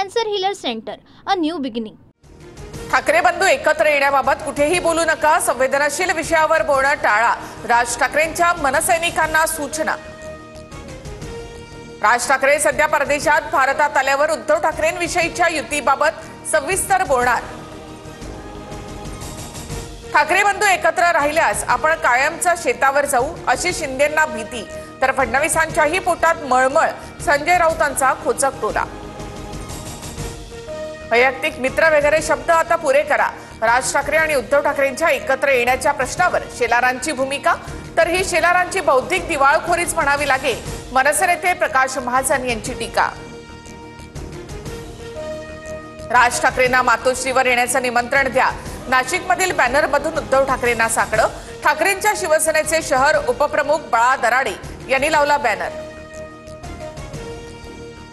Cancer healer centre, a new beginning. Thackeray बंधू एकत्र येण्याबाबत कुठेही बोलू नका, संवेदनशील विषयावर बोलणं टाळा, राज ठाकरेंच्या मनसैनिकांना सूचना। राज ठाकरे सध्या परदेशात, भारतात आल्यावर उद्धव ठाकरेंविषयीच्या युतीबाबत सविस्तर बोलणार। ठाकरे बंधू एकत्र राहिल्यास आपण कायमच्या शेतावर जाऊ अशी शिंदेंना भीती, तर फडणवीसांच्याही पोटात मळमळ, संजय राऊतांचा खोचक टोला। वैयक्तिक मित्र वगैरे शब्द आता पुरे करा। राज ठाकरे आणि उद्धव ठाकरेंच्या एकत्र येण्याच्या प्रश्नावर शेलारांची भूमिका, तर ही शेलारांची बौद्धिक दिवाळखोरीच म्हणावी लागेल। मनसे नेते प्रकाश महाजन यांची टीका। राज ठाकरेंना मातोश्रीवर येण्याचं निमंत्रण द्या, नाशिकमधील बॅनरमधून उद्धव ठाकरेंना साकडं। ठाकरेंच्या शिवसेनेचे शहर उपप्रमुख बाळा दराडे यांनी लावला बॅनर।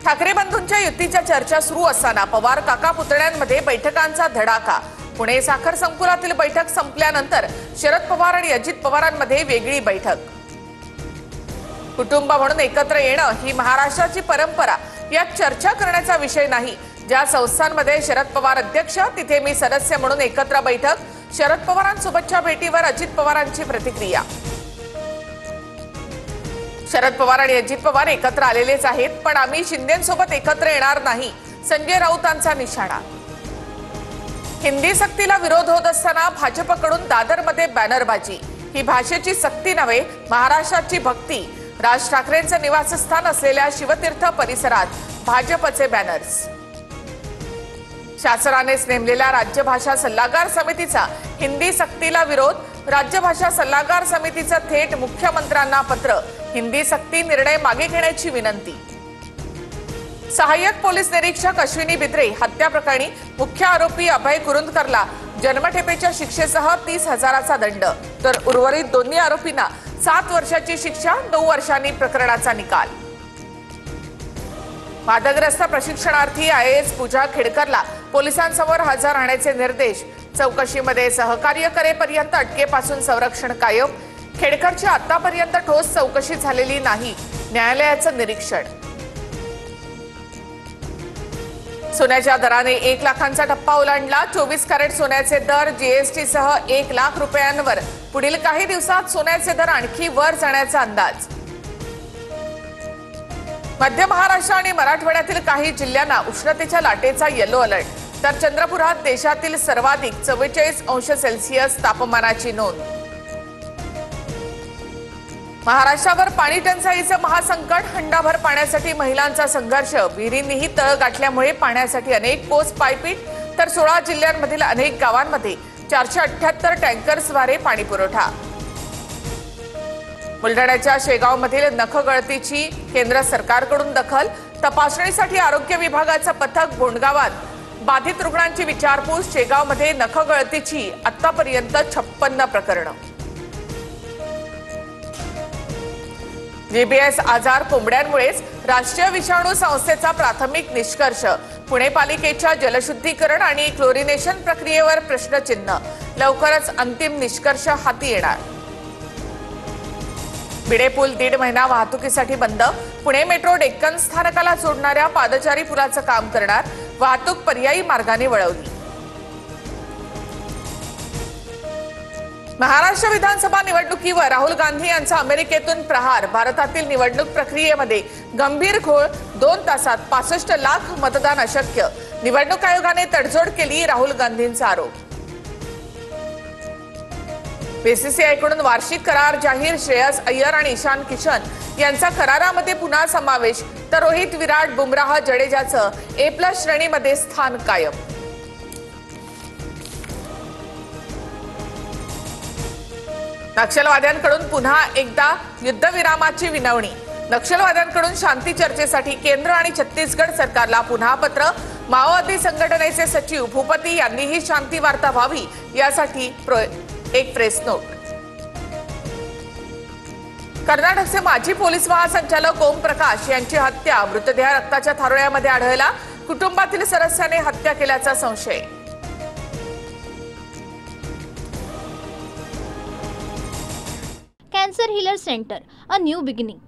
ठाकरे बंधूंच्या युतीच्या चर्चा सुरू असताना पवार काका पुतण्यांमध्ये बैठकांचा धडाका। पुणे साखर संकुलातील बैठक संपल्यानंतर शरद पवार आणि अजित पवारांमध्ये वेगळी बैठक। कुटुंब म्हणून एकत्र येणं ही महाराष्ट्राची परंपरा, यात चर्चा करण्याचा विषय नाही। ज्या संस्थांमध्ये शरद पवार अध्यक्ष, तिथे मी सदस्य म्हणून एकत्र बैठक। शरद पवारांसोबतच्या भेटीवर अजित पवारांची प्रतिक्रिया। शरद पवार आणि अजित पवार एकत्र आलेलेच आहेत, पण आम्ही शिंदेंसोबत एकत्र येणार नाही, संजय राऊतांचा निशाणा। हिंदी सक्तीला विरोध होत असताना भाजपकडून दादरमध्ये बॅनरबाजी। ही भाषेची सक्ती नव्हे, महाराष्ट्राची भक्ती। राज ठाकरेंचं निवासस्थान असलेल्या शिवतीर्थ परिसरात भाजपचे बॅनर्स। शासनानेच नेमलेल्या राज्य भाषा सल्लागार समितीचा हिंदी सक्तीला विरोध। राज्य भाषा सल्लागार समितीचं थेट मुख्यमंत्र्यांना पत्र, हिंदी सक्ती निर्णय मागे घेण्याची विनंती। सहाय्यक पोलीस निरीक्षक अश्विनी बिद्रे हत्या प्रकरणी मुख्य आरोपी अभय कुरुंदकरला जन्मठेपेच्या शिक्षेसह 30,000चा दंड, तर उर्वरित दोन्ही आरोपींना 7 वर्षाची शिक्षा, 9 वर्षांनी प्रकरणाचा निकाल। वादग्रस्त प्रशिक्षणार्थी IAS पूजा खेडकरला पोलिसांसमोर हजर राहण्याचे निर्देश। चौकशीमध्ये सहकार्य करेपर्यंत अटकेपासून संरक्षण कायम। खेडकरची आतापर्यंत ठोस चौकशी झालेली नाही, न्यायालयाचं निरीक्षण। सोन्याच्या दराने 1 लाखांचा टप्पा ओलांडला। 24 कॅरेट सोन्याचे दर GST सह 1 लाख रुपयांवर। पुढील काही दिवसात सोन्याचे दर आणखी वर जाण्याचा अंदाज। मध्य महाराष्ट्र आणि मराठवाड्यातील काही जिल्ह्यांना उष्णतेच्या लाटेचा येलो अलर्ट, तर चंद्रपुरात देशातील सर्वाधिक 44 अंश सेल्सिअस तापमानाची नोंद। महाराष्ट्रावर पाणी टंचाईचं महासंकट, हंडाभर पाण्यासाठी महिलांचा संघर्ष। विहिरींनीही तळ गाठल्यामुळे पाण्यासाठी अनेक कोस पायपीट, तर 16 जिल्ह्यांमधील अनेक गावांमध्ये 478 टँकर्सद्वारे पाणी पुरवठा। बुलढाण्याच्या शेगावमधील नखगळतीची केंद्र सरकारकडून दखल, तपासणीसाठी आरोग्य विभागाचं पथक बोंडगावात। बाधित रुग्णांची विचारपूस। शेगावमध्ये नखगळतीची आतापर्यंत 56 प्रकरणं। GBS आजार कोंबड्यांमुळेच, राष्ट्रीय विषाणू संस्थेचा प्राथमिक निष्कर्ष। पुणे पालिकेच्या जलशुद्धीकरण आणि क्लोरिनेशन प्रक्रियेवर प्रश्नचिन्ह, लवकरच अंतिम निष्कर्ष हाती येणार। भिडे पूल 1.5 महिना वाहतुकीसाठी बंद। पुणे मेट्रो डेक्कन स्थानकाला जोडणाऱ्या पादचारी पुलाचं काम करणार, वाहतूक पर्यायी मार्गाने वळवली। महाराष्ट्र विधानसभा निवडणुकीवर राहुल गांधी यांचा अमेरिकेतून प्रहार। भारतातील निवडणूक प्रक्रियेमध्ये गंभीर घोळ, 2 तासात 65 लाख मतदान अशक्य। निवडणूक आयोगाने तडजोड केली, राहुल गांधींचा आरोप। BCCIकडून वार्षिक करार जाहीर। श्रेयस अय्यर आणि ईशान किशन यांचा करारामध्ये पुन्हा समावेश, तर रोहित, विराट, बुमराह, जडेजाचं A+ श्रेणीमध्ये स्थान कायम। नक्षलवाद्यांकडून पुन्हा एकदा युद्धविरामाची विनवणी। नक्षलवाद्यांकडून शांती चर्चेसाठी केंद्र आणि छत्तीसगड सरकारला पुन्हा पत्र। माओवादी संघटनेचे सचिव भूपती यांनीही शांती वार्ता व्हावी, यासाठी एक प्रेस नोट। कर्नाटकचे माजी पोलीस महासंचालक ओम प्रकाश यांची हत्या। मृतदेह रक्ताच्या थारोळ्यामध्ये आढळला। कुटुंबातील सदस्याने हत्या केल्याचा संशय। Cancer healer centre, a new beginning.